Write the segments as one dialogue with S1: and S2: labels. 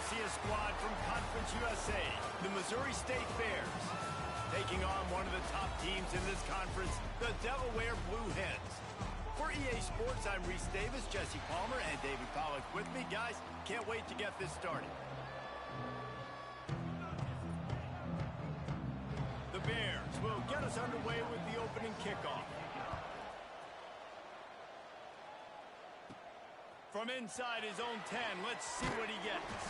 S1: see a squad from Conference USA, the Missouri State Bears, taking on one of the top teams in this conference, the Delaware Blue Hens. For EA Sports, I'm Reese Davis, Jesse Palmer, and David Pollack with me. Guys, can't wait to get this started. The Bears will get us underway with the opening kickoff. From inside his own 10, let's see what he gets.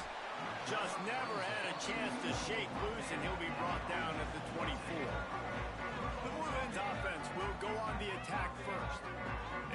S1: Just never had a chance to shake loose, and he'll be brought down at the 24. The Blue Hens offense will go on the attack first.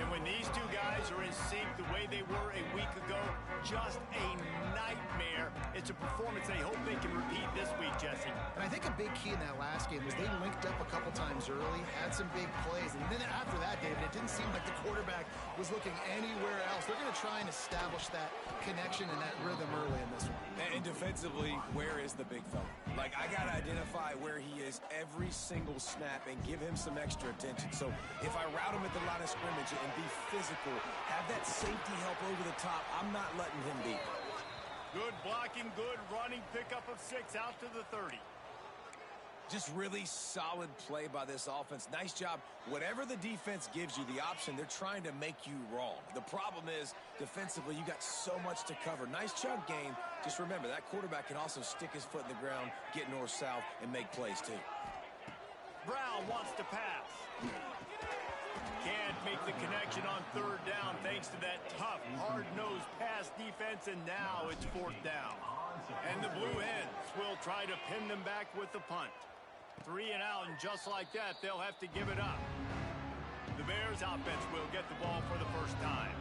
S1: And when these two guys are in sync the way they were a week ago, just a nightmare. It's a performance they hope they can repeat this week, Jesse.
S2: And I think a big key in that last game was they linked up a couple times early, had some big plays, and then after that, David, it didn't seem like the quarterback was looking anywhere else. They're going to try and establish that connection and that rhythm early in this one.
S3: And defensively, where is the big fella? Like, I got to identify where he is every single snap and give him some extra attention. So if I route him at the line of scrimmage and be physical, have that safety help over the top, I'm not letting him beat me.
S1: Good blocking, good running, pickup of 6 out to the 30.
S3: Just really solid play by this offense. Nice job. Whatever the defense gives you, the option, they're trying to make you wrong. The problem is, defensively, you got so much to cover. Nice chunk game. Just remember, that quarterback can also stick his foot in the ground, get north-south, and make plays, too.
S1: Brown wants to pass. Can't make the connection on third down thanks to that tough, hard-nosed pass defense, and now it's 4th down. And the Blue Hens will try to pin them back with the punt. 3 and out, and just like that, they'll have to give it up. The Bears offense will get the ball for the first time.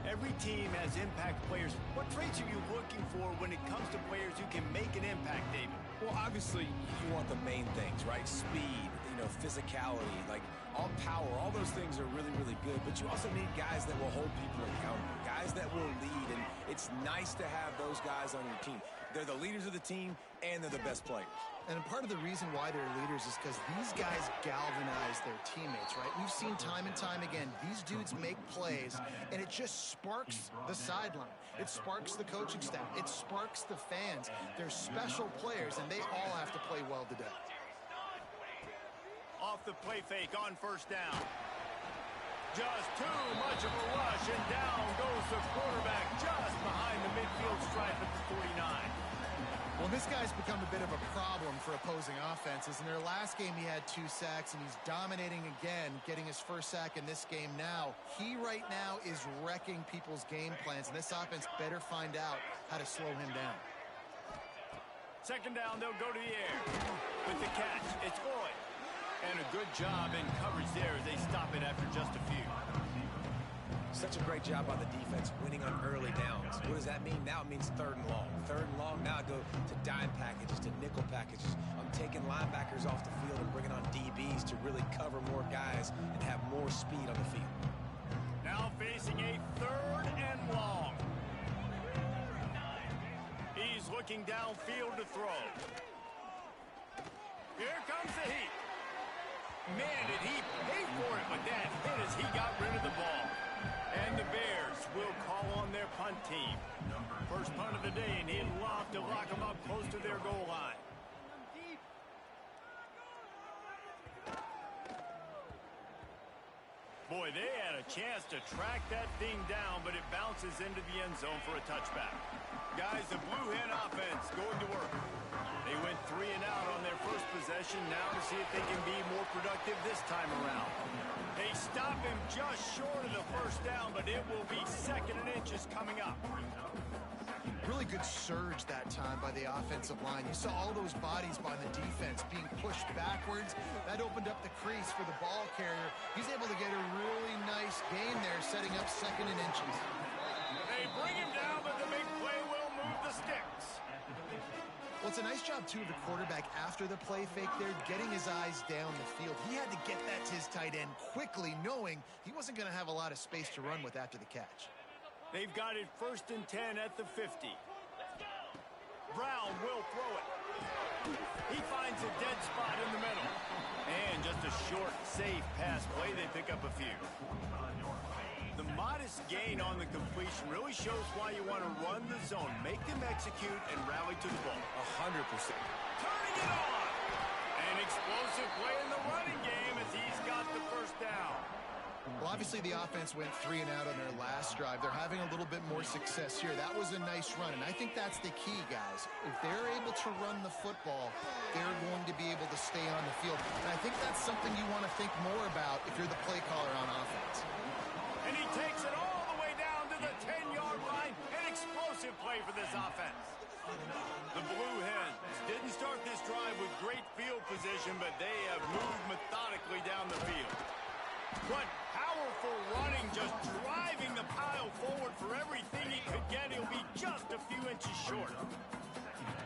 S1: Every team has impact players. What traits are you looking for when it comes to players who can make an impact, David?
S3: Well, obviously, you want the main things, right? Speed, physicality, like all power, all those things are really, really good. But you also need guys that will hold people accountable, guys that will lead. And it's nice to have those guys on your team. They're the leaders of the team, and they're the best players.
S2: And part of the reason why they're leaders is because these guys galvanize their teammates, right? We've seen time and time again, these dudes make plays, and it just sparks the sideline. It sparks the coaching staff. It sparks the fans. They're special players, and they all have to play well today.
S1: Off the play fake on first down. Just too much of a rush, and down goes the quarterback just behind the midfield stripe at the 49.
S2: Well, this guy's become a bit of a problem for opposing offenses. In their last game, he had 2 sacks, and he's dominating again, getting his first sack in this game now. He right now is wrecking people's game plans, and this offense better find out how to slow him down.
S1: 2nd down, they'll go to the air. With the catch, it's Boyd. And a good job in coverage there as they stop it after just a few.
S3: Such a great job by the defense winning on early downs. What does that mean? Now it means 3rd and long. 3rd and long, now I go to dime packages, to nickel packages. I'm taking linebackers off the field and bringing on DBs to really cover more guys and have more speed on the field.
S1: Now facing a 3rd and long. He's looking downfield to throw. Here comes the heat. Man, did he pay for it with that hit as he got rid of the ball. And the Bears will call on their punt team. First punt of the day, and he'd love to lock them up close to their goal line. Boy, they had a chance to track that thing down, but it bounces into the end zone for a touchback. Guys, the Blue Hen offense going to work. They went 3 and out on their first possession. Now to see if they can be more productive this time around. They stop him just short of the first down, but it will be 2nd and inches coming up.
S2: Really good surge that time by the offensive line. You saw all those bodies by the defense being pushed backwards. That opened up the crease for the ball carrier. He's able to get a really nice gain there, setting up 2nd and inches.
S1: They bring him down, but the big play will move the sticks.
S2: Well, it's a nice job, too, of the quarterback after the play fake there, getting his eyes down the field. He had to get that to his tight end quickly, knowing he wasn't going to have a lot of space to run with after the catch.
S1: They've got it 1st and 10 at the 50. Brown will throw it. He finds a dead spot in the middle. And just a short, safe pass play. They pick up a few. The modest gain on the completion really shows why you want to run the zone, make them execute, and rally to the ball.
S3: 100%.
S1: Turning it on. An explosive play in the running game as he's got the first down.
S2: Well, obviously the offense went 3 and out on their last drive. They're having a little bit more success here. That was a nice run, and I think that's the key, guys. If they're able to run the football, they're going to be able to stay on the field. And I think that's something you want to think more about if you're the play caller on offense.
S1: And he takes it all the way down to the 10-yard line. An explosive play for this offense. The Blue Hens didn't start this drive with great field position, but they have moved methodically down the field. What powerful running, just driving the pile forward for everything he could get. He'll be just a few inches short.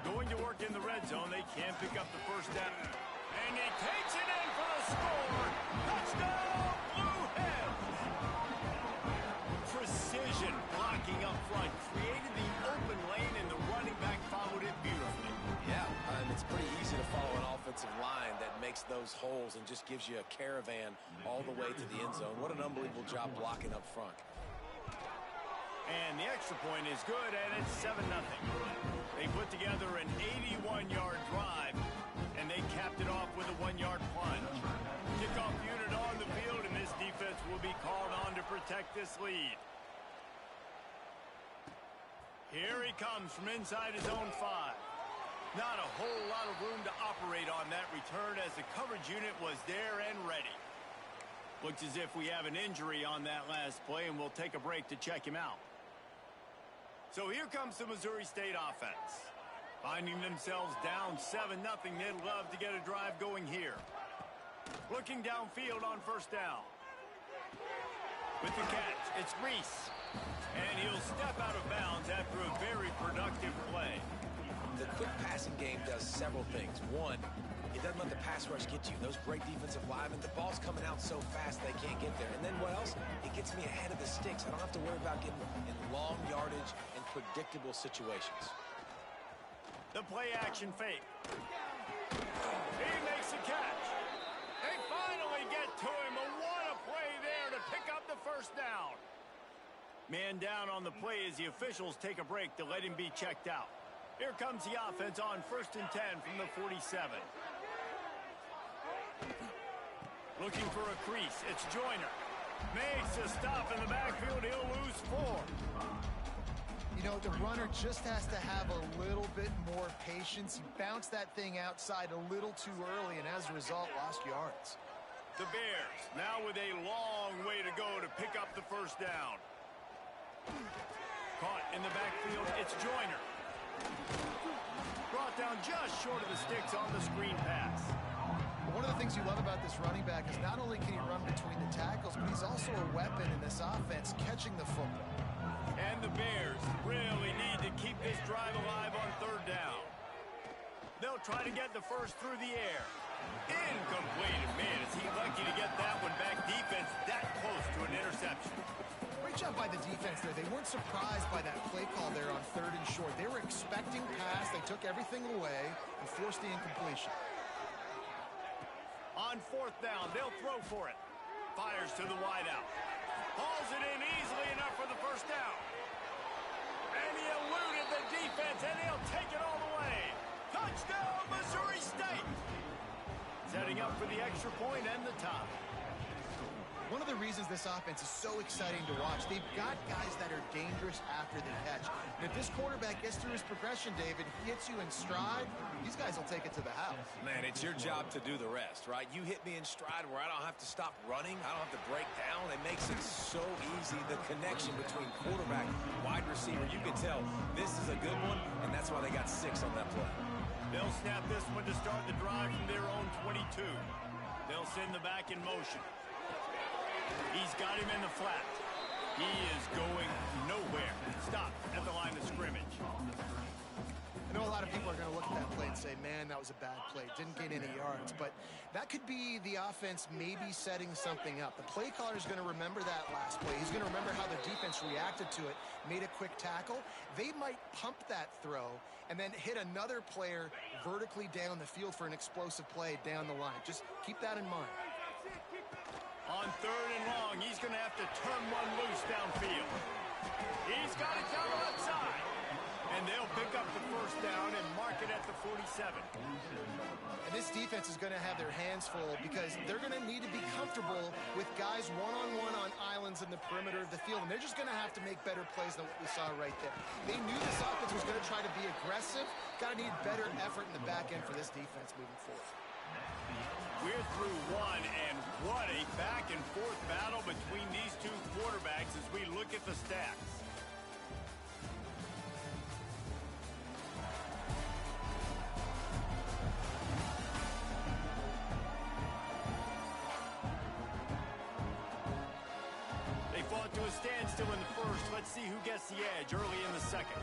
S1: Going to work in the red zone, they can't pick up the first down. And he takes it in for the score. Touchdown, Blue Hens! Precision blocking up front created the open lane, and the running back followed it beautifully.
S3: Yeah, it's pretty easy to follow an offensive line that makes those holes and just gives you a caravan all the way to the end zone. What an unbelievable job blocking up front.
S1: And the extra point is good, and it's 7-0. They put together an 81-yard drive, and they capped it off with a 1-yard plunge. Kickoff unit on the field, and this defense will be called on to protect this lead. Here he comes from inside his own 5. Not a whole lot of room to operate on that return as the coverage unit was there and ready. Looks as if we have an injury on that last play, and we'll take a break to check him out. So here comes the Missouri State offense. Finding themselves down 7-0, they'd love to get a drive going here. Looking downfield on first down. With the catch, it's Reese. And he'll step out of bounds after a very productive play.
S3: The quick passing game does several things. One, it doesn't let the pass rush get to you. Those great defensive linemen, the ball's coming out so fast they can't get there. And then what else? It gets me ahead of the sticks. I don't have to worry about getting in long yardage and predictable situations.
S1: The play action fake. He makes the catch. They finally get to him. What a play there to pick up the first down. Man down on the play as the officials take a break to let him be checked out. Here comes the offense on 1st and 10 from the 47. Looking for a crease. It's Joyner. Makes a stop in the backfield. He'll lose 4.
S2: You know, the runner just has to have a little bit more patience. He bounced that thing outside a little too early, and as a result, lost yards.
S1: The Bears now with a long way to go to pick up the first down. Caught in the backfield. It's Joyner. Brought down just short of the sticks on the screen pass.
S2: One of the things you love about this running back is not only can he run between the tackles, but he's also a weapon in this offense catching the football.
S1: And the Bears really need to keep this drive alive on 3rd down. They'll try to get the first through the air. Incomplete. Man, is he lucky to get that one back. Defense that close to an interception.
S2: Great job by the defense there. They weren't surprised by that play call there on 3rd and short. They were expecting pass. They took everything away and forced the incompletion.
S1: On 4th down, they'll throw for it. Fires to the wideout. Hauls it in easily enough for the first down. And he eluded the defense, and he'll take it all the way. Touchdown, Missouri State! Setting up for the extra point and the tie.
S2: One of the reasons this offense is so exciting to watch, they've got guys that are dangerous after the catch. And if this quarterback gets through his progression, David, he hits you in stride, these guys will take it to the house.
S3: Man, it's your job to do the rest, right? You hit me in stride where I don't have to stop running. I don't have to break down. It makes it so easy. The connection between quarterback, wide receiver, you can tell this is a good one, and that's why they got 6 on that play.
S1: They'll snap this one to start the drive from their own 22. They'll send the back in motion. He's got him in the flat. He is going nowhere. Stop at the line of scrimmage.
S2: I know a lot of people are going to look at that play and say, man, that was a bad play. Didn't gain any yards. But that could be the offense maybe setting something up. The play caller is going to remember that last play. He's going to remember how the defense reacted to it, made a quick tackle. They might pump that throw and then hit another player vertically down the field for an explosive play down the line. Just keep that in mind.
S1: On 3rd and long, he's going to have to turn one loose downfield. He's got it down the left side. And they'll pick up the first down and mark it at the 47.
S2: And this defense is going to have their hands full because they're going to need to be comfortable with guys one-on-one on islands in the perimeter of the field. And they're just going to have to make better plays than what we saw right there. They knew this offense was going to try to be aggressive. Got to need better effort in the back end for this defense moving forward.
S1: We're through one, and what a back-and-forth battle between these two quarterbacks as we look at the stats. They fought to a standstill in the first. Let's see who gets the edge early in the second.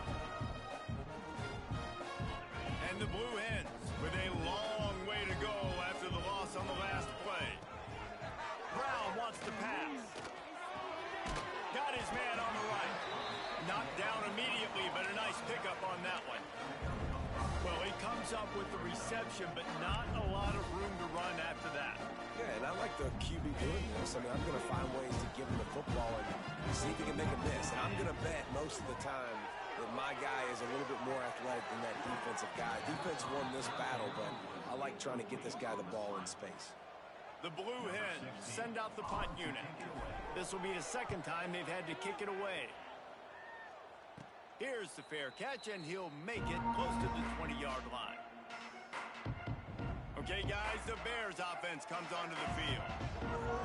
S1: And the Blue Hens with a long way to go after the loss on the last play. Brown wants to pass. Got his man on the right. Knocked down immediately, but a nice pickup on that one. Well, he comes up with the reception, but not a lot of room to run after that.
S3: Yeah, and I like the QB doing this. I mean, I'm going to find ways to give him the football and see if he can make a miss. And I'm going to bet most of the time that my guy is a little bit more athletic than that defensive guy. Defense won this battle, but I like trying to get this guy the ball in space.
S1: The Blue Hens send out the punt unit. This will be the second time they've had to kick it away. Here's the fair catch, and he'll make it close to the 20-yard line. Okay, guys, the Bears offense comes onto the field.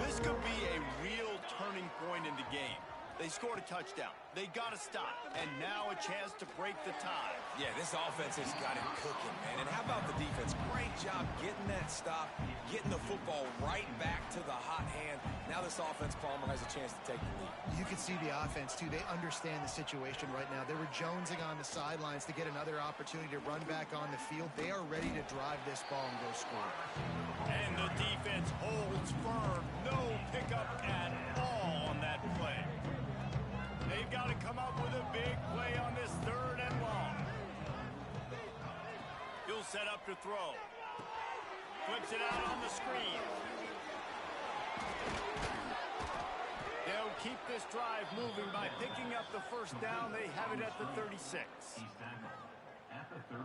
S1: This could be a real turning point in the game. They scored a touchdown. They got to stop. And now a chance to break the tie.
S3: Yeah, this offense has got it cooking, man. And how about the defense? Great job getting that stop, getting the football right back to the hot hand. Now this offense, Palmer, has a chance to take the lead.
S2: You can see the offense, too. They understand the situation right now. They were jonesing on the sidelines to get another opportunity to run back on the field. They are ready to drive this ball and go score.
S1: And the defense holds firm. No pickup at all on that play. They've got to come up with a big play on this 3rd and long. He'll set up to throw. Flips it out on the screen. They'll keep this drive moving by picking up the first down. They have it at the 36.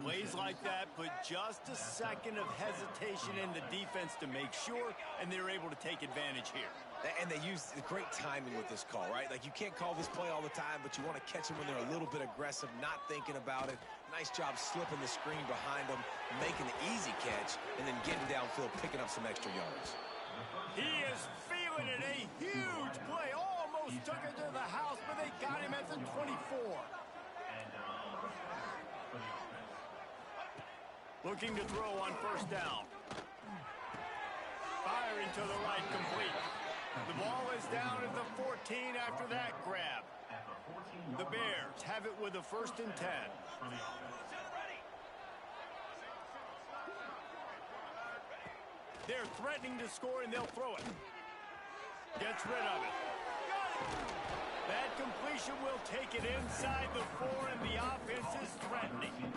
S1: Plays like that put just a second of hesitation in the defense to make sure, and they're able to take advantage here.
S3: And they use great timing with this call, right? Like, you can't call this play all the time, but you want to catch them when they're a little bit aggressive, not thinking about it. Nice job slipping the screen behind them, making the easy catch, and then getting downfield, picking up some extra yards.
S1: He is feeling it. A huge play. Almost took it to the house, but they got him at the 24. Looking to throw on first down. Firing to the right, complete. The ball is down at the 14 after that grab. The Bears have it with a 1st and 10. They're threatening to score, and they'll throw it. Gets rid of it. That completion will take it inside the 4, and the offense is threatening.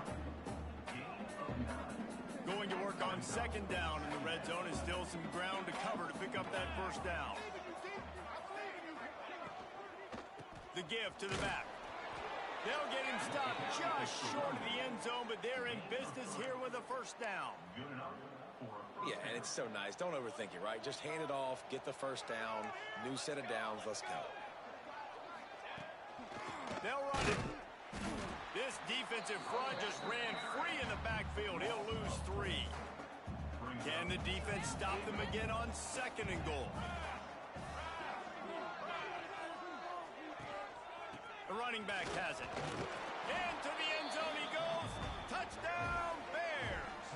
S1: Going to work on 2nd down in the red zone. Is still some ground to cover to pick up that first down. The give to the back. They'll get him stopped just short of the end zone, but they're in business here with a first down.
S3: Yeah, and it's so nice. Don't overthink it, right? Just hand it off, get the first down, new set of downs, let's go.
S1: They'll run it. This defensive front just ran free in the backfield. He'll lose 3. Can the defense stop them again on 2nd and goal? The running back has it. Into the end zone he goes. Touchdown, Bears.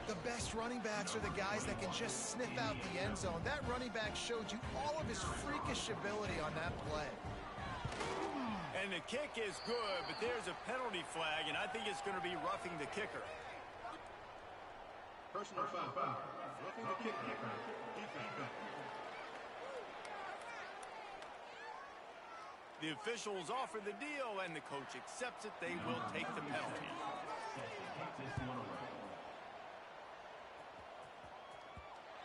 S2: The best running backs are the guys that can just sniff out the end zone. That running back showed you all of his freakish ability on that play.
S1: And the kick is good, but there's a penalty flag, and I think it's going to be roughing the kicker.
S4: Personal foul. Roughing the kicker. Defense.
S1: The officials offer the deal, and the coach accepts it. They will take the penalty.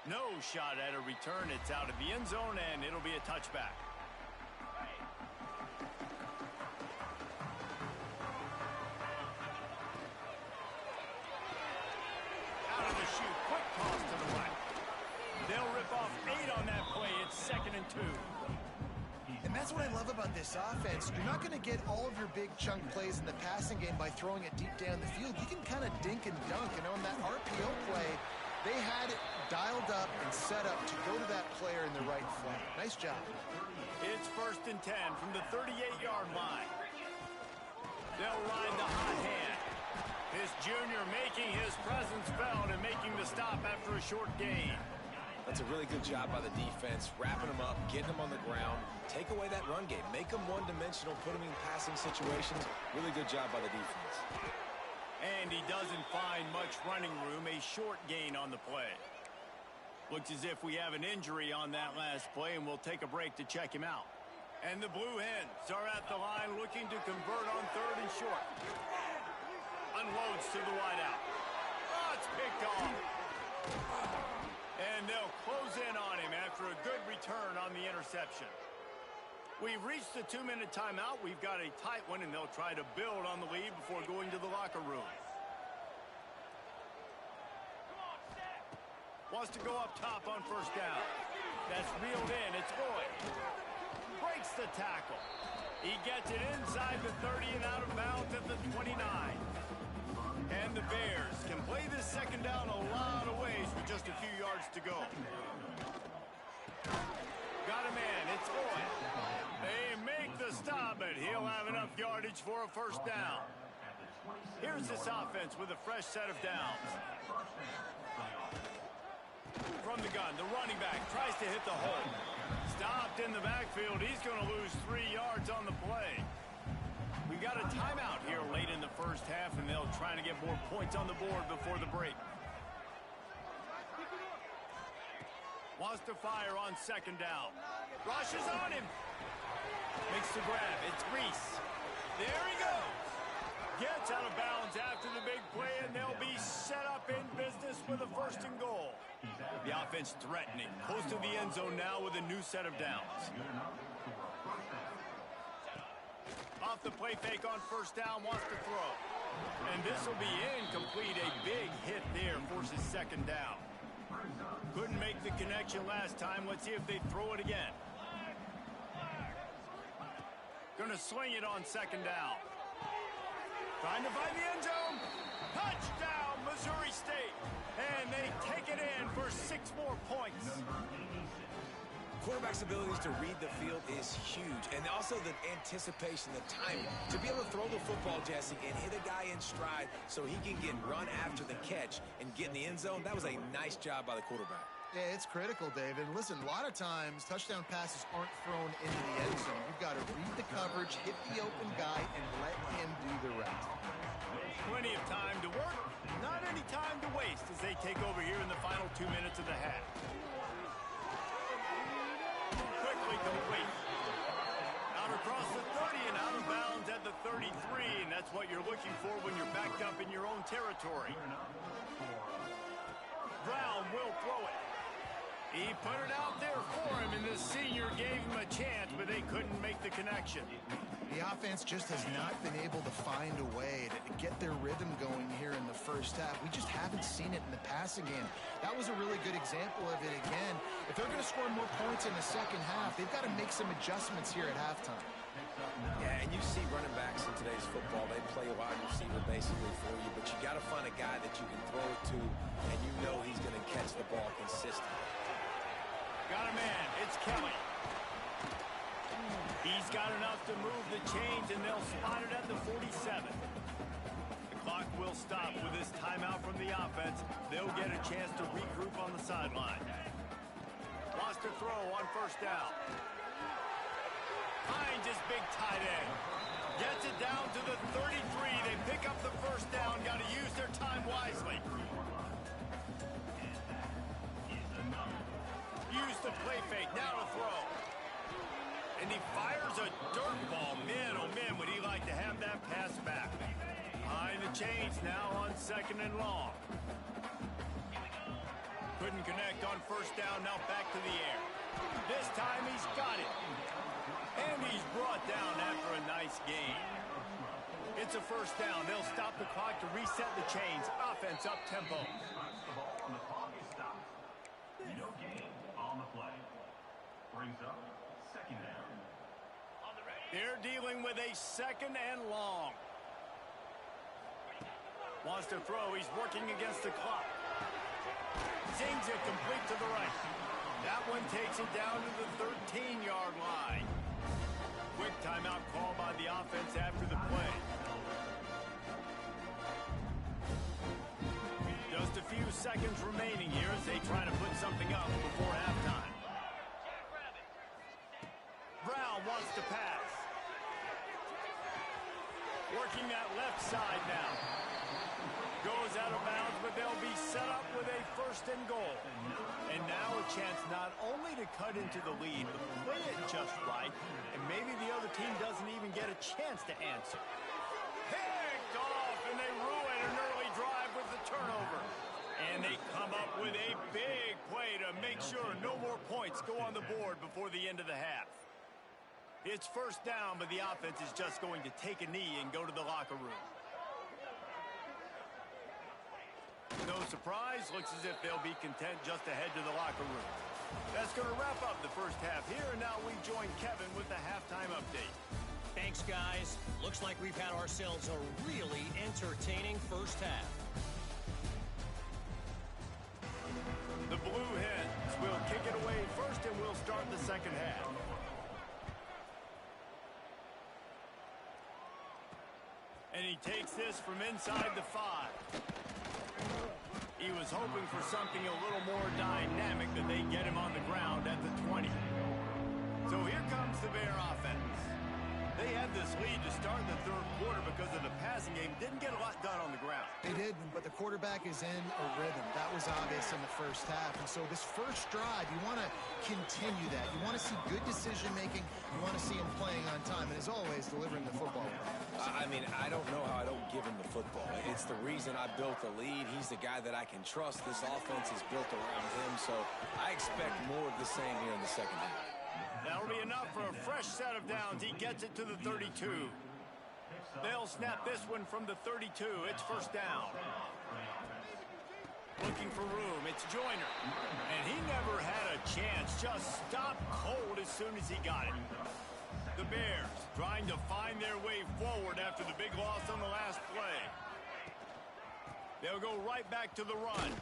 S1: No shot at a return. It's out of the end zone, and it'll be a touchback. Out of the chute. Quick toss to the right. They'll rip off 8 on that play. It's 2nd and 2.
S2: And that's what I love about this offense. You're not going to get all of your big chunk plays in the passing game by throwing it deep down the field. You can kind of dink and dunk. And on that RPO play, they had it dialed up and set up to go to that player in the right flank. Nice job.
S1: It's 1st and 10 from the 38-yard line. They'll ride the hot hand. This junior making his presence felt and making the stop after a short gain.
S3: That's a really good job by the defense, wrapping them up, getting them on the ground, take away that run game, make them one-dimensional, put them in passing situations. Really good job by the defense.
S1: And he doesn't find much running room, a short gain on the play. Looks as if we have an injury on that last play, and we'll take a break to check him out. And the Blue Hens are at the line looking to convert on 3rd and short. Unloads to the wideout. Oh, it's picked off. And they'll close in on him after a good return on the interception. We've reached the 2-minute timeout. We've got a tight one, and they'll try to build on the lead before going to the locker room. Wants to go up top on 1st down. That's reeled in. It's Boyd. Breaks the tackle. He gets it inside the 30 and out of bounds at the 29. And the Bears can play this 2nd down a lot of ways with just a few yards to go. Got a man. It's Boyd. They make the stop, but he'll have enough yardage for a 1st down. Here's this offense with a fresh set of downs. From the gun, the running back tries to hit the hole. Stopped in the backfield. He's going to lose 3 yards on the play. We got a timeout here late in the 1st half, and they'll try to get more points on the board before the break. Wants to fire on 2nd down. Rushes on him. Makes the grab. It's Reese. There he goes. Gets out of bounds after the big play, and they'll be set up in business with a 1st and goal. The offense threatening. Close to the end zone now with a new set of downs. Off the play fake on 1st down, wants to throw. And this will be incomplete. A big hit there forces 2nd down. Couldn't make the connection last time. Let's see if they throw it again. Gonna swing it on 2nd down. Trying to find the end zone. Touchdown, Missouri State. And they take it in for 6 more points.
S3: Quarterback's abilities to read the field is huge, and also the anticipation, the timing. To be able to throw the football, Jesse, and hit a guy in stride so he can get run after the catch and get in the end zone, that was a nice job by the quarterback.
S2: Yeah, it's critical, David. Listen, a lot of times touchdown passes aren't thrown into the end zone. You've got to read the coverage, hit the open guy, and let him do the rest.
S1: Plenty of time to work, not any time to waste as they take over here in the final 2 minutes of the half. Quickly complete. Out across the 30 and out of bounds at the 33, and that's what you're looking for when you're backed up in your own territory. Brown will throw it. He put it out there for him, and the senior gave him a chance, but they couldn't make the connection.
S2: The offense just has not been able to find a way to get their rhythm going here in the 1st half. We just haven't seen it in the passing game. That was a really good example of it again. If they're going to score more points in the 2nd half, they've got to make some adjustments here at halftime.
S3: Yeah, and you see running backs in today's football, they play a wide receiver basically for you, but you got to find a guy that you can throw it to, and you know he's going to catch the ball consistently.
S1: Got a man. It's Kelly. He's got enough to move the chains, and they'll spot it at the 47. The clock will stop with this timeout from the offense. They'll get a chance to regroup on the sideline. Wants to throw on 1st down. Finds his big tight end. Gets it down to the 33. They pick up the 1st down. Got to use their time wisely. Use the play fake. Now to throw. And he fires a dirt ball. Man, oh man, would he like to have that pass back. Behind the chains now on 2nd and long. couldn't connect on first down. Now back to the air. This time he's got it. And he's brought down after a nice gain. It's a first down. They'll stop the clock to reset the chains. Offense up tempo.
S4: No gain on the play. Brings up second down.
S1: They're dealing with a second and long. Wants to throw. He's working against the clock. Zings it complete to the right. That one takes it down to the 13-yard line. Quick timeout call by the offense after the play. Just a few seconds remaining here as they try to put something up before halftime. Brown wants to pass. Working that left side now. Goes out of bounds, but they'll be set up with a first and goal. And now a chance not only to cut into the lead, but play it just right, and maybe the other team doesn't even get a chance to answer. Picked off, and they ruin an early drive with the turnover. And they come up with a big play to make sure no more points go on the board before the end of the half. It's first down, but the offense is just going to take a knee and go to the locker room. No surprise, looks as if they'll be content just to head to the locker room. That's going to wrap up the first half here, and now we join Kevin with the halftime update.
S5: Thanks, guys. Looks like we've had ourselves a really entertaining first half.
S1: The Blue Hens will kick it away first, and we'll start the second half. And he takes this from inside the 5. He was hoping for something a little more dynamic than they get him on the ground at the 20. So here comes the Bear offense. They had this lead to start the third quarter because of the passing game. Didn't get a lot done on the ground.
S2: They did, but the quarterback is in a rhythm. That was obvious in the first half. And so this first drive, you want to continue that. You want to see good decision-making. You want to see him playing on time. And as always, delivering the football.
S3: I mean, I don't know how I don't give him the football. It's the reason I built the lead. He's the guy that I can trust. This offense is built around him, so I expect more of the same here in the second half.
S1: That'll be enough for a fresh set of downs. He gets it to the 32. They'll snap this one from the 32. It's first down. Looking for room. It's Joyner. And he never had a chance. Just stopped cold as soon as he got it. The Bears trying to find their way forward after the big loss on the last play. They'll go right back to the run.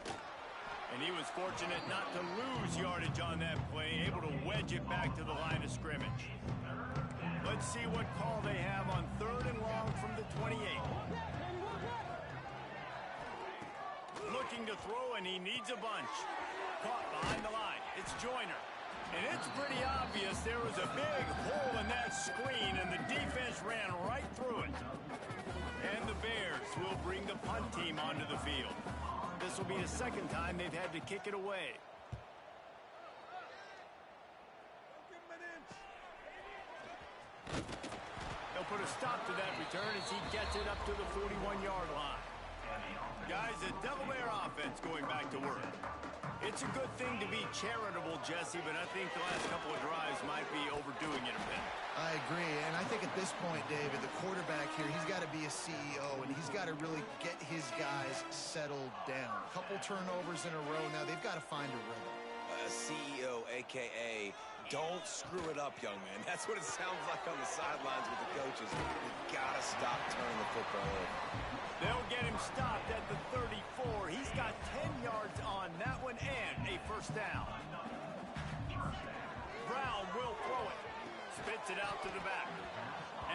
S1: And he was fortunate not to lose yardage on that play, able to wedge it back to the line of scrimmage. Let's see what call they have on third and long from the 28. Looking to throw, and he needs a bunch. Caught behind the line. It's Joyner. And it's pretty obvious there was a big hole in that screen, and the defense ran right through it. And the Bears will bring the punt team onto the field. This will be the second time they've had to kick it away. They'll put a stop to that return as he gets it up to the 41-yard line. Guys, the Delaware offense going back to work. It's a good thing to be charitable, Jesse, but I think the last couple of drives might be overdoing it a bit.
S2: I agree, and I think at this point, David, the quarterback here, he's got to be a CEO, and he's got to really get his guys settled down. A couple turnovers in a row now. They've got to find a rhythm.
S3: CEO, a.k.a. don't screw it up, young man. That's what it sounds like on the sidelines with the coaches. You've got to stop turning the football over.
S1: They'll get him stopped at the 34. He's got 10 yards on that one and a first down. Brown will throw it. Spits it out to the back.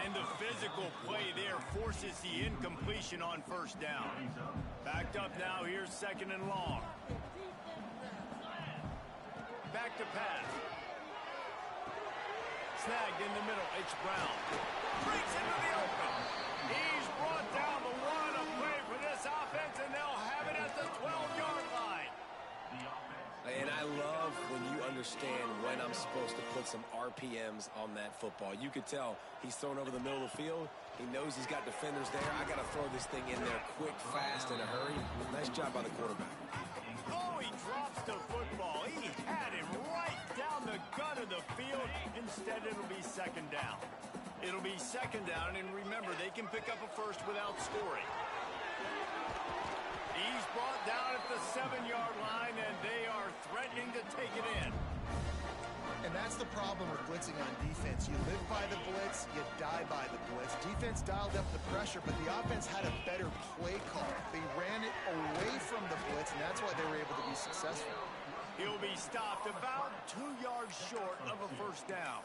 S1: And the physical play there forces the incompletion on first down. Backed up now. Here's second and long. Back to pass. Snagged in the middle. It's Brown. Breaks into the open. He's brought down the one. A play for this offense, and they'll have it at the 12-yard line.
S3: And I love when you understand when I'm supposed to put some RPMs on that football. You could tell he's thrown over the middle of the field. He knows he's got defenders there. I got to throw this thing in there quick, fast, in a hurry. Nice job by the quarterback.
S1: Oh, he drops the football. He had him right down the gut of the field. Instead, it'll be second down. It'll be second down, and remember, they can pick up a first without scoring. He's brought down at the 7-yard line, and they are threatening to take it in.
S2: And that's the problem with blitzing on defense. You live by the blitz, you die by the blitz. Defense dialed up the pressure, but the offense had a better play call. They ran it away from the blitz, and that's why they were able to be successful.
S1: He'll be stopped about 2 yards short of a first down.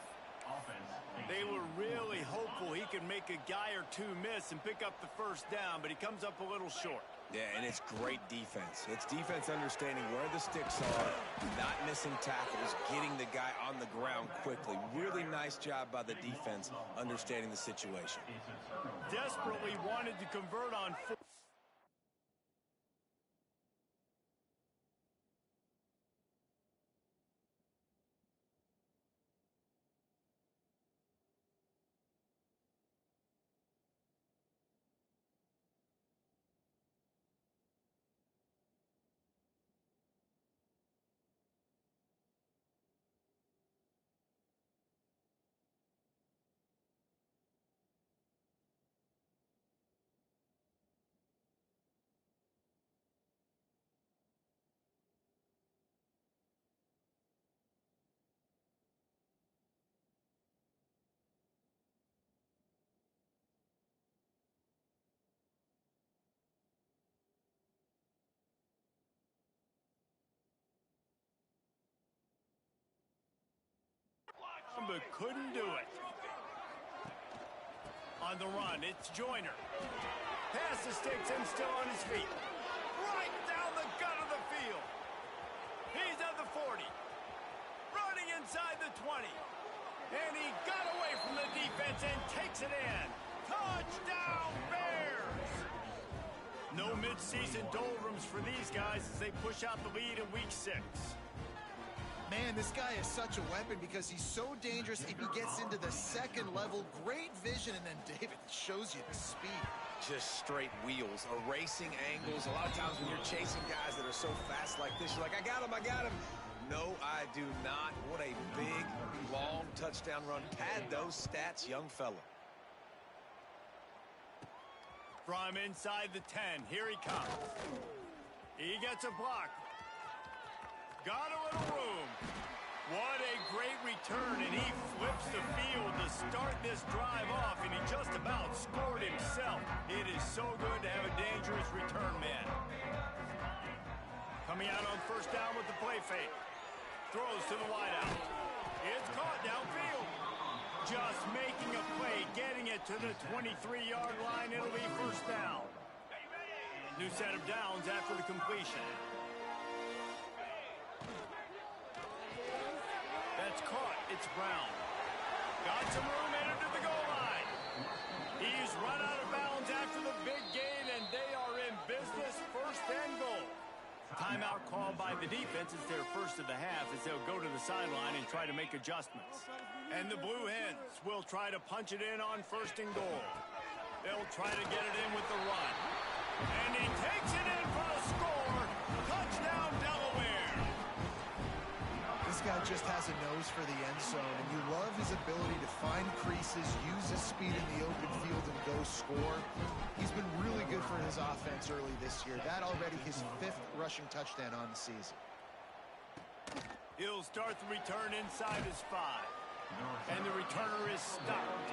S1: They were really hopeful he could make a guy or two miss and pick up the first down, but he comes up a little short.
S3: Yeah, and it's great defense. It's defense understanding where the sticks are, not missing tackles, getting the guy on the ground quickly. Really nice job by the defense understanding the situation.
S1: Desperately wanted to convert on fourth. But couldn't do it. On the run, it's Joyner. Pass the sticks and still on his feet. Right down the gut of the field. He's at the 40. Running inside the 20. And he got away from the defense and takes it in. Touchdown, Bears! No midseason doldrums for these guys as they push out the lead in Week 6.
S2: Man, this guy is such a weapon because he's so dangerous if he gets into the second level. Great vision, and then David shows you the speed.
S3: Just straight wheels, erasing angles. A lot of times when you're chasing guys that are so fast like this, you're like, I got him. No, I do not. What a big, long touchdown run. Pad those stats, young fella.
S1: From inside the 10, here he comes. He gets a block. Got a little room. What a great return, and he flips the field to start this drive off, and he just about scored himself. It is so good to have a dangerous return man. Coming out on first down with the play fake. Throws to the wideout. It's caught downfield. Just making a play, getting it to the 23-yard line. It'll be first down. New set of downs after the completion. That's caught. It's Brown. Got some room, entered to the goal line. He's run out of bounds after the big gain, and they are in business. First and goal. Timeout called by the defense. It's their first of the half as they'll go to the sideline and try to make adjustments. And the Blue Hens will try to punch it in on first and goal. They'll try to get it in with the run. And he takes it in for a score. Touchdown, Delaware.
S2: This guy just has a nose for the end zone, and you love his ability to find creases, use his speed in the open field, and go score. He's been really good for his offense early this year. That already his 5th rushing touchdown on the season.
S1: He'll start the return inside his 5. And the returner is stopped.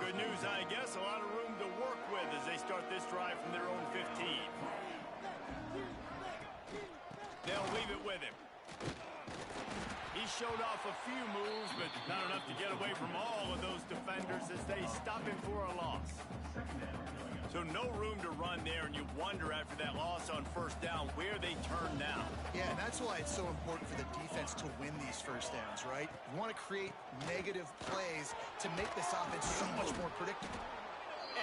S1: Good news, I guess. A lot of room to work with as they start this drive from their own 15. They'll leave it with him. He showed off a few moves, but not enough to get away from all of those defenders as they stop him for a loss. So no room to run there, and you wonder after that loss on first down where they turn now.
S2: Yeah, and that's why it's so important for the defense to win these first downs, right? You want to create negative plays to make this offense so much more predictable.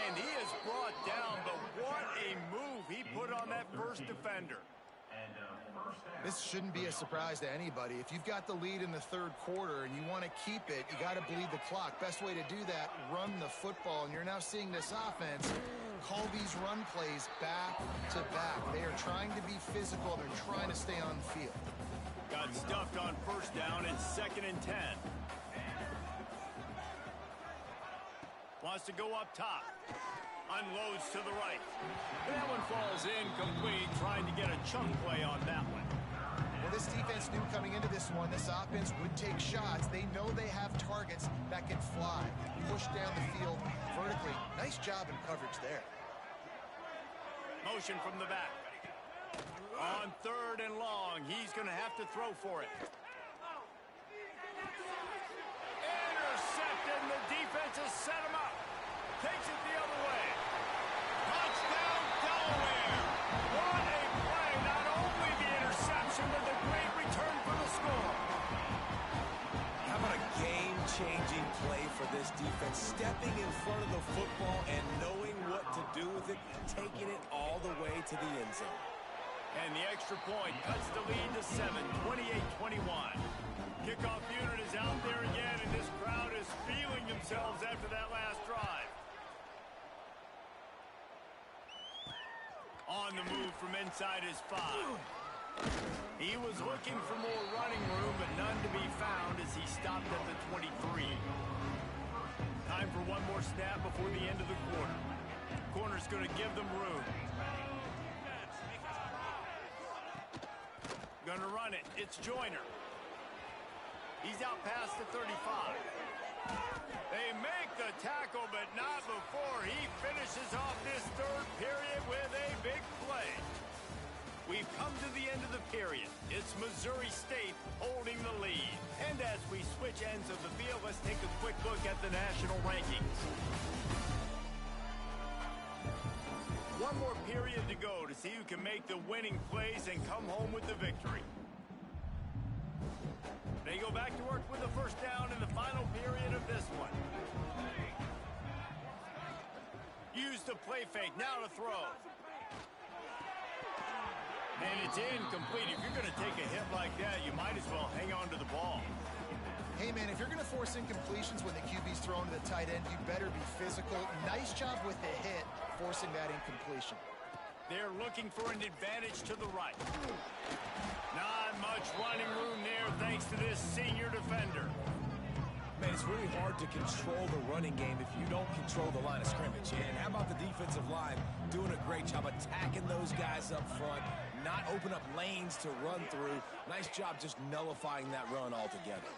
S1: And he is brought down, but what a move he put on that first defender.
S2: This shouldn't be a surprise to anybody. If you've got the lead in the third quarter and you want to keep it, you got to bleed the clock. Best way to do that, run the football. And you're now seeing this offense call these run plays back to back. They are trying to be physical. They're trying to stay on the field.
S1: Got stuffed on first down. It's 2nd and 10. Wants to go up top. Unloads to the right. That one falls incomplete, trying to get a chunk play on that one.
S2: Well, this defense knew coming into this one, this offense would take shots. They know they have targets that can fly, push down the field vertically. Nice job in coverage there.
S1: Motion from the back. On 3rd and long, he's going to have to throw for it. Intercepted, and the defense has set him up. Takes it the other way. Touchdown, Delaware. What a play. Not only the interception, but the great return for the score.
S3: How about a game-changing play for this defense? Stepping in front of the football and knowing what to do with it, taking it all the way to the end zone.
S1: And the extra point cuts the lead to 7, 28-21. Kickoff unit is out there again, and this crowd is feeling themselves after that last drive. On the move from inside his 5. He was looking for more running room, but none to be found as he stopped at the 23. Time for one more snap before the end of the quarter. Corner's going to give them room. Going to run it. It's Joyner. He's out past the 35. They make the tackle, but not before he finishes off this 3rd period with a big play. We've come to the end of the period. It's Missouri State holding the lead. And as we switch ends of the field, let's take a quick look at the national rankings. One more period to go to see who can make the winning plays and come home with the victory. They go back to work with the first down in the final period of this one. Use the play fake. Now to throw. And it's incomplete. If you're going to take a hit like that, you might as well hang on to the ball.
S2: Hey, man, if you're going to force incompletions when the QB's thrown to the tight end, you better be physical. Nice job with the hit, forcing that incompletion.
S1: They're looking for an advantage to the right. Not much running room there thanks to this senior defender.
S3: Man, it's really hard to control the running game if you don't control the line of scrimmage. And how about the defensive line doing a great job attacking those guys up front, not open up lanes to run through. Nice job just nullifying that run altogether.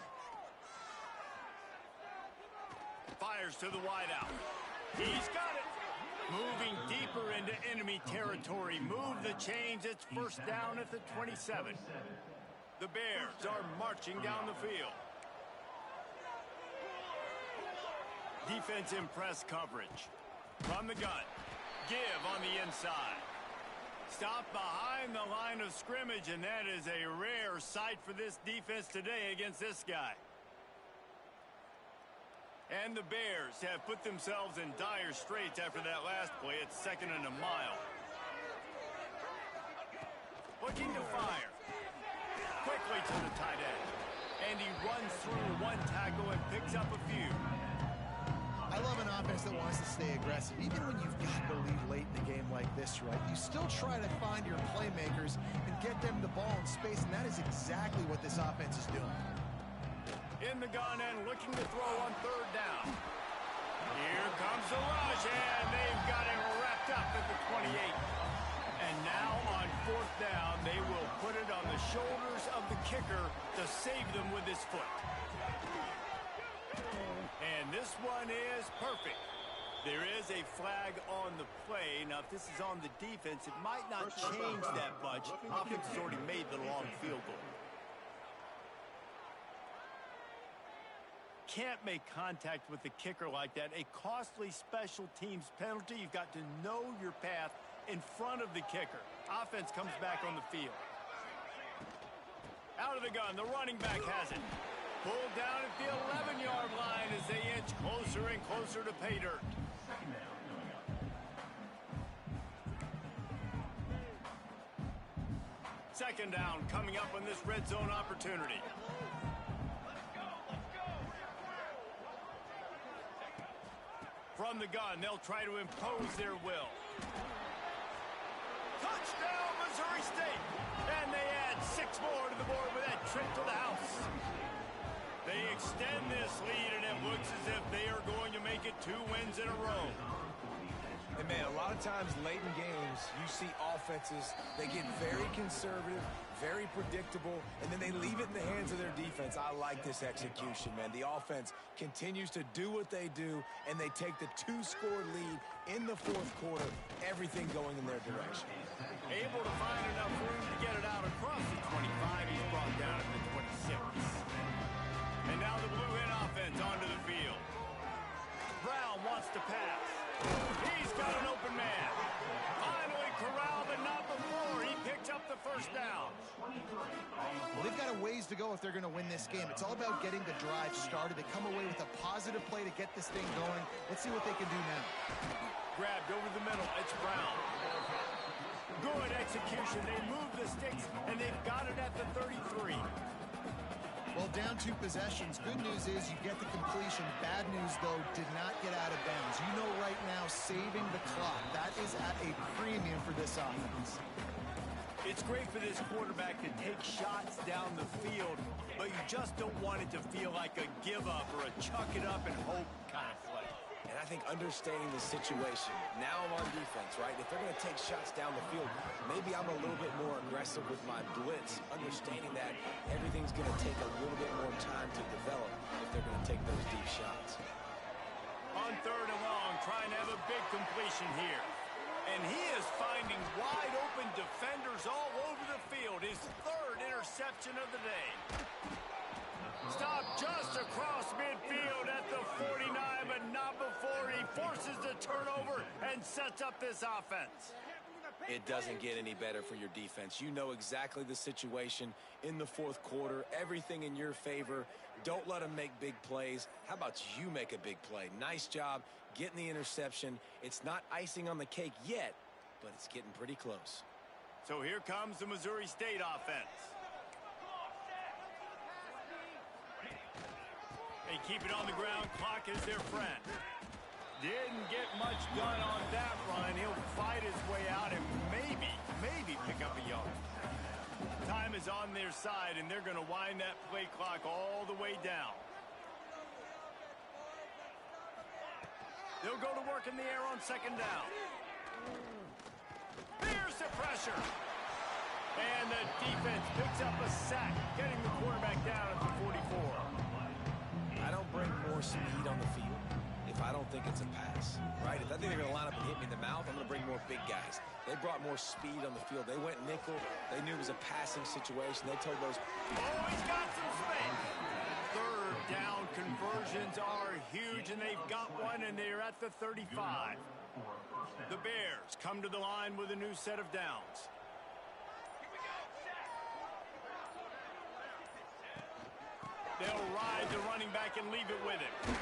S1: Fires to the wideout. He's got it. Moving deeper into enemy territory. Move the chains. It's first down at the 27. The Bears are marching down the field. Defense in press coverage. From the gun. Give on the inside. Stop behind the line of scrimmage, and that is a rare sight for this defense today against this guy. And the Bears have put themselves in dire straits after that last play. It's 2nd and a mile. Looking to fire. Quickly to the tight end. And he runs through one tackle and picks up a few.
S2: I love an offense that wants to stay aggressive. Even when you've got the lead late in the game like this, right, you still try to find your playmakers and get them the ball in space, and that is exactly what this offense is doing.
S1: In the gun and looking to throw on 3rd down. Here comes the rush, and they've got him wrapped up at the 28. And now on 4th down, they will put it on the shoulders of the kicker to save them with his foot. And this one is perfect. There is a flag on the play. Now, if this is on the defense, it might not change that much. Offense has already made the long field goal. Can't make contact with the kicker like that. A costly special teams penalty. You've got to know your path in front of the kicker. Offense comes back on the field. Out of the gun, the running back has it. Pulled down at the 11-yard line as they inch closer and closer to pay dirt. Second down coming up on this red zone opportunity. From From the gun, they'll try to impose their will. Touchdown, Missouri State! And they add 6 more to the board with that trip to the house. They extend this lead, and it looks as if they are going to make it 2 wins in a row.
S3: And, man, a lot of times late in games, you see offenses, they get very conservative, very predictable, and then they leave it in the hands of their defense. I like this execution, man. The offense continues to do what they do, and they take the 2-score lead in the 4th quarter, everything going in their direction.
S1: Able to find enough room to get it out across the 25. He's brought down at the 26. And now the Blue Hen offense onto the field. Brown wants to pass. He's got an open man. Finally corralled, but not before. He picked up the first down.
S2: Well, they've got a ways to go if they're going to win this game. It's all about getting the drive started. They come away with a positive play to get this thing going. Let's see what they can do now.
S1: Grabbed over the middle. It's Brown. Good execution. They move the sticks, and they've got it at the 33.
S2: Well, down 2 possessions. Good news is you get the completion. Bad news, though, did not get out of bounds. You know right now, saving the clock, that is at a premium for this offense.
S1: It's great for this quarterback to take shots down the field, but you just don't want it to feel like a give-up or a chuck it up and hope kind of play.
S3: And I think understanding the situation, now I'm on defense, right? If they're going to take shots down the field, maybe I'm a little bit more aggressive with my blitz, understanding that everything's going to take a little bit more time to develop if they're going to take those deep shots.
S1: On 3rd and long, trying to have a big completion here. And he is finding wide open defenders all over the field. His 3rd interception of the day. Stopped just across midfield at the 49, but not before he forces the turnover and sets up this offense.
S3: It doesn't get any better for your defense. You know exactly the situation in the 4th quarter, everything in your favor. Don't let them make big plays. How about you make a big play? Nice job getting the interception. It's not icing on the cake yet, but it's getting pretty close.
S1: So here comes the Missouri State offense. They keep it on the ground. Clock is their friend. Didn't get much done on that run. He'll fight his way out and maybe pick up a yard. Time is on their side, and they're going to wind that play clock all the way down. They'll go to work in the air on 2nd down. There's the pressure. And the defense picks up a sack, getting the quarterback down at the 44.
S3: I don't bring more speed on the field if I don't think it's a pass, right? If I think they're going to line up and hit me in the mouth, I'm going to bring more big guys. They brought more speed on the field. They went nickel. They knew it was a passing situation. They told those...
S1: Oh, he's got some space. 3rd down conversions are huge, and they've got one, and they're at the 35. The Bears come to the line with a new set of downs. They'll ride the running back and leave it with him.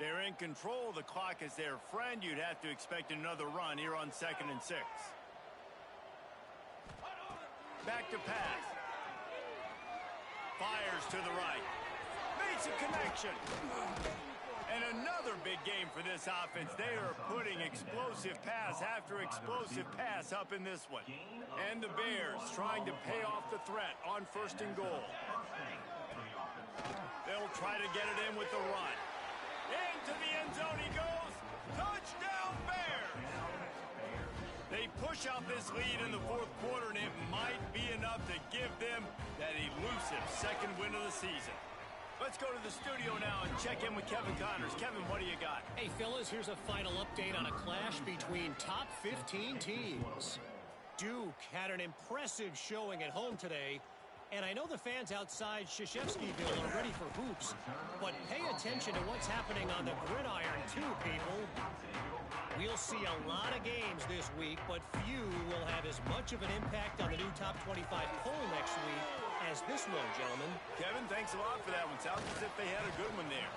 S1: They're in control. The clock is their friend. You'd have to expect another run here on 2nd and 6. Back to pass. Fires to the right. Makes a connection. And another big game for this offense. They are putting explosive pass after explosive pass up in this one. And the Bears trying to pay off the threat on 1st and goal. They'll try to get it in with the run. Into the end zone he goes. Touchdown Bears! They push out this lead in the 4th quarter, and it might be enough to give them that elusive 2nd win of the season. Let's go to the studio now and check in with Kevin Connors. Kevin, what do you got?
S5: Hey, fellas, here's a final update on a clash between top 15 teams. Duke had an impressive showing at home today. And I know the fans outside Krzyzewskiville are ready for hoops, but pay attention to what's happening on the gridiron too, people. We'll see a lot of games this week, but few will have as much of an impact on the new top 25 poll next week as this one, gentlemen.
S1: Kevin, thanks a lot for that one. Sounds as if they had a good one there.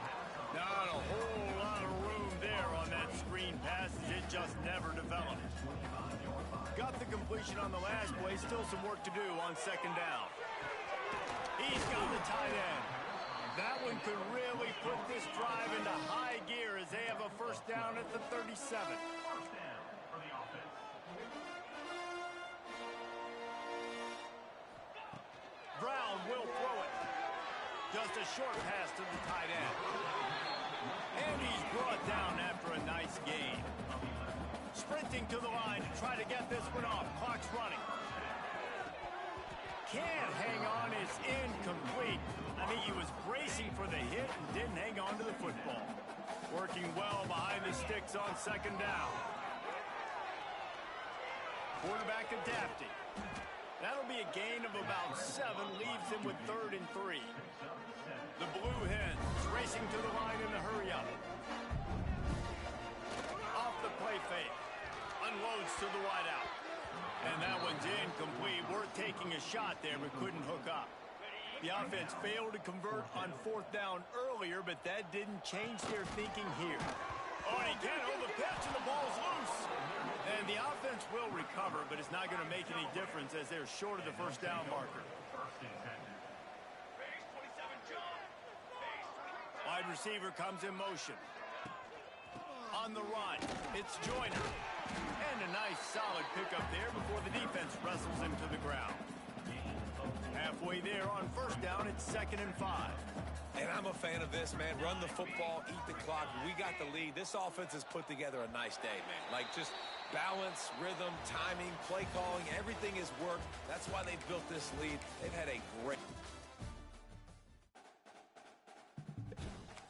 S1: Not a whole lot of room there on that screen pass as it just never developed. Got the completion on the last play. Still some work to do on second down. He's got the tight end. That one could really put this drive into high gear as they have a first down at the 37.
S4: First down for the offense.
S1: Brown will throw it. Just a short pass to the tight end. And he's brought down after a nice gain. Sprinting to the line to try to get this one off. Clock's running. Can't hang on, is incomplete. I think he was bracing for the hit and didn't hang on to the football. Working well behind the sticks on second down. Quarterback adapting. That'll be a gain of about 7, leaves him with 3rd and 3. The Blue Hens racing to the line in the hurry up. Off the play fake. Unloads to the wideout. And that one's incomplete. Worth taking a shot there, but couldn't hook up. The offense failed to convert on 4th down earlier, but that didn't change their thinking here. Oh, and he can't hold the pitch, and the ball's loose. And the offense will recover, but it's not going to make any difference as they're short of the first down marker. Wide receiver comes in motion. On the run, it's Joyner. And a nice solid pickup there before the defense wrestles him to the ground. Halfway there on first down, it's 2nd and 5.
S3: And I'm a fan of this, man. Run the football, eat the clock. We got the lead. This offense has put together a nice day, man. Like just balance, rhythm, timing, play calling, everything has worked. That's why they've built this lead. They've had a great...